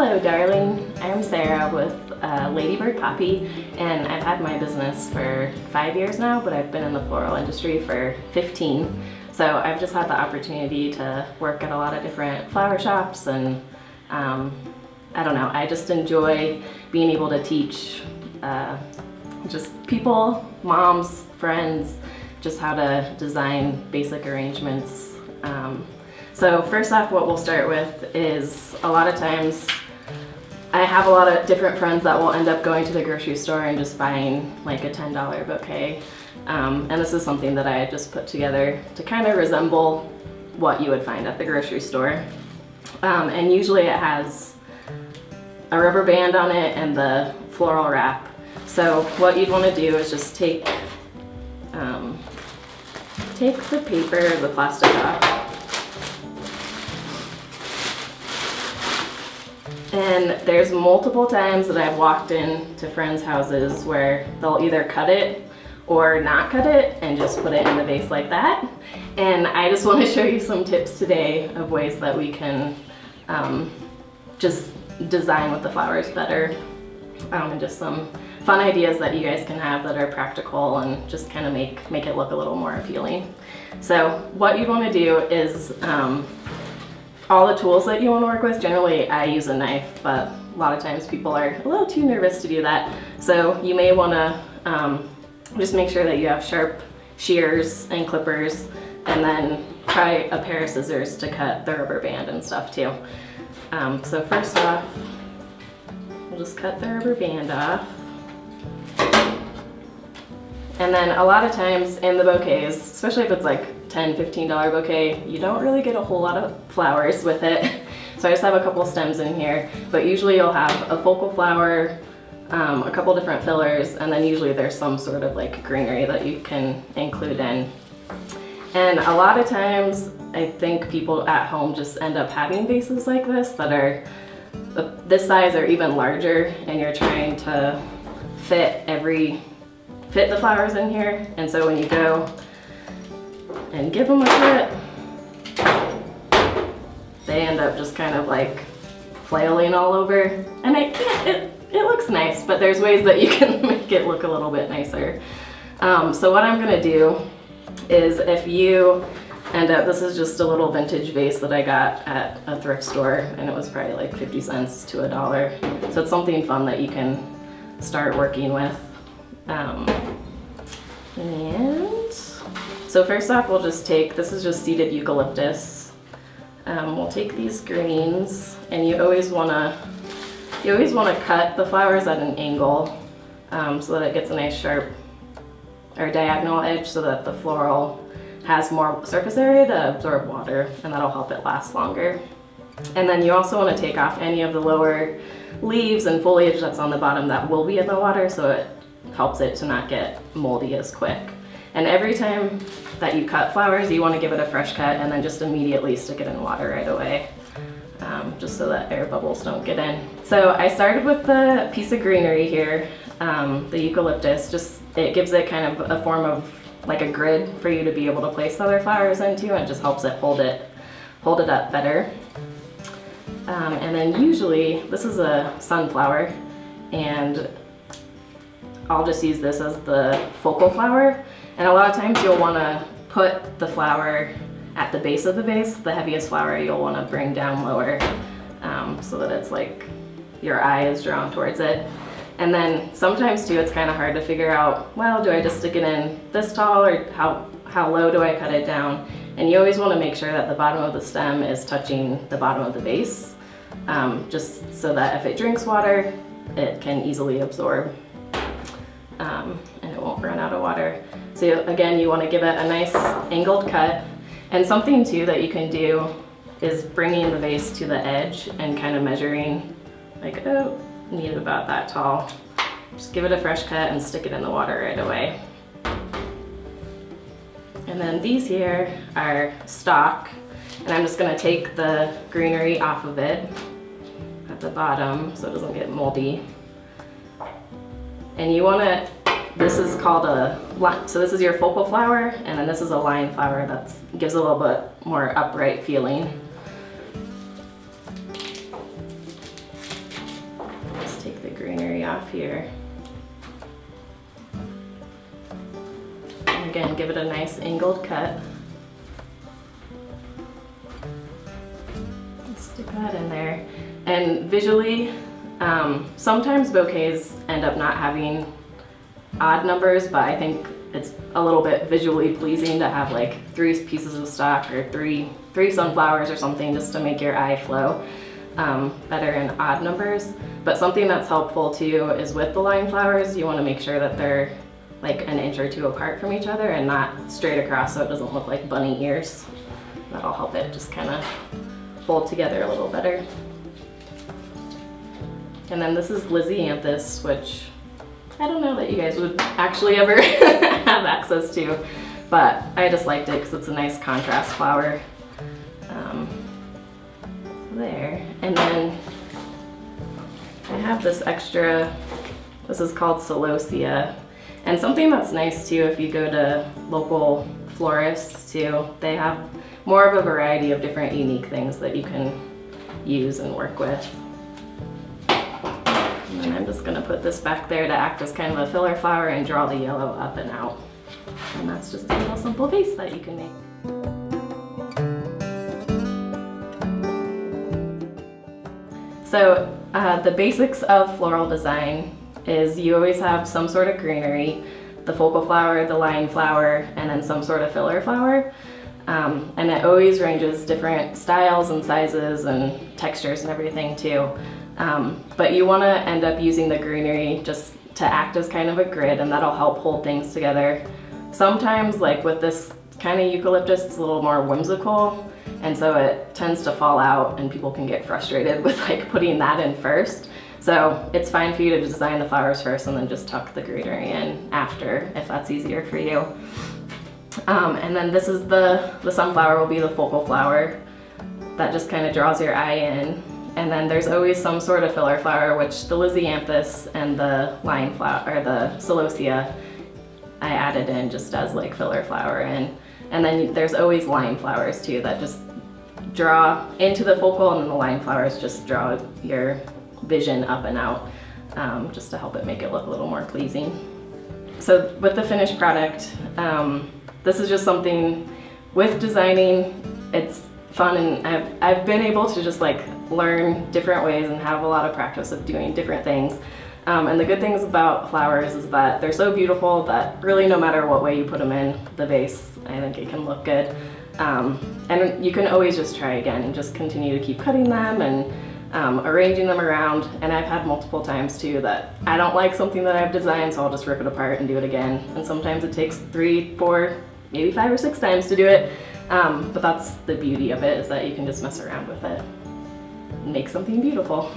Hello darling, I'm Sarah with Ladybird Poppy, and I've had my business for 5 years now, but I've been in the floral industry for 15. So I've just had the opportunity to work at a lot of different flower shops, and I don't know, I just enjoy being able to teach just people, moms, friends, just how to design basic arrangements. So first off, what we'll start with is a lot of times I have a lot of different friends that will end up going to the grocery store and just buying like a $10 bouquet. And this is something that I just put together to kind of resemble what you would find at the grocery store. And usually it has a rubber band on it and the floral wrap. So what you'd want to do is just take the paper, the plastic off. And there's multiple times that I've walked into friends' houses where they'll either cut it or not cut it and just put it in the vase like that. And I just want to show you some tips today of ways that we can just design with the flowers better, and just some fun ideas that you guys can have that are practical and just kind of make it look a little more appealing. So what you want to do is all the tools that you want to work with, generally I use a knife, but a lot of times people are a little too nervous to do that. So you may want to just make sure that you have sharp shears and clippers, and then try a pair of scissors to cut the rubber band and stuff too. So first off, we'll just cut the rubber band off. And then a lot of times in the bouquets, especially if it's like $10, $15 bouquet, you don't really get a whole lot of flowers with it. So I just have a couple stems in here, but usually you'll have a focal flower, a couple different fillers, and then usually there's some sort of like greenery that you can include in. And a lot of times I think people at home just end up having vases like this that are this size or even larger, and you're trying to fit the flowers in here. And so when you go and give them a cut, they end up just kind of like flailing all over. And it looks nice, but there's ways that you can make it look a little bit nicer. So what I'm gonna do is, if you end up, this is just a little vintage vase that I got at a thrift store, and it was probably like 50 cents to $1. So it's something fun that you can start working with. And so first off, we'll just take, this is just seeded eucalyptus. We'll take these greens, and you always want to cut the flowers at an angle so that it gets a nice sharp or diagonal edge, so that the floral has more surface area to absorb water, and that'll help it last longer. And then you also want to take off any of the lower leaves and foliage that's on the bottom that will be in the water, so it helps it to not get moldy as quick. And every time that you cut flowers, you want to give it a fresh cut and then just immediately stick it in water right away, just so that air bubbles don't get in. So I started with the piece of greenery here, the eucalyptus. Just, it gives it kind of a form of like a grid for you to be able to place other flowers into, and it just helps it hold it up better. And then usually, this is a sunflower, and I'll just use this as the focal flower. And a lot of times you'll want to put the flower at the base of the vase. The heaviest flower you'll want to bring down lower, so that it's like your eye is drawn towards it. And then sometimes too, it's kind of hard to figure out, well, do I just stick it in this tall, or how low do I cut it down? And you always want to make sure that the bottom of the stem is touching the bottom of the vase, just so that if it drinks water, it can easily absorb, and it won't run out of water. So again, you want to give it a nice angled cut. And something too that you can do is bringing the vase to the edge and kind of measuring, like, oh, need it about that tall. Just give it a fresh cut and stick it in the water right away. And then these here are stock, and I'm just gonna take the greenery off of it at the bottom so it doesn't get moldy. And you wanna, this is called a, so this is your focal flower, and then this is a line flower that gives a little bit more upright feeling. half here. And again, give it a nice angled cut. Stick that in there. And visually, sometimes bouquets end up not having odd numbers, but I think it's a little bit visually pleasing to have like 3 pieces of stock or three sunflowers or something, just to make your eye flow better in odd numbers. But something that's helpful too is with the line flowers, you want to make sure that they're like an inch or 2 apart from each other and not straight across, so it doesn't look like bunny ears. That'll help it just kind of fold together a little better. And then this is Lisianthus, which I don't know that you guys would actually ever have access to, but I just liked it because it's a nice contrast flower. There. And then I have this extra, this is called celosia. And something that's nice too, if you go to local florists too, they have more of a variety of different unique things that you can use and work with. And then I'm just gonna put this back there to act as kind of a filler flower and draw the yellow up and out. And that's just a little simple vase that you can make. So the basics of floral design is you always have some sort of greenery, the focal flower, the line flower, and then some sort of filler flower. And it always ranges different styles and sizes and textures and everything too. But you want to end up using the greenery just to act as kind of a grid, and that'll help hold things together. Sometimes, like with this kind of eucalyptus, it's a little more whimsical, and so it tends to fall out and people can get frustrated with like putting that in first. So it's fine for you to design the flowers first and then just tuck the greenery in after, if that's easier for you. And then this is the sunflower will be the focal flower that just kind of draws your eye in. And then there's always some sort of filler flower, which the Lisianthus and the line flower, or the celosia, I added in just as like filler flower. And then there's always line flowers too that just draw into the focal, and then the line flowers just draw your vision up and out, just to help it make it look a little more pleasing. So with the finished product, this is just something with designing, it's fun, and I've been able to just like learn different ways and have a lot of practice of doing different things. And the good things about flowers is that they're so beautiful that really no matter what way you put them in the vase, I think it can look good. And you can always just try again and just continue to keep cutting them and arranging them around. And I've had multiple times too that I don't like something that I've designed, so I'll just rip it apart and do it again. And sometimes it takes 3, 4, maybe 5 or 6 times to do it. But that's the beauty of it, is that you can just mess around with it and make something beautiful.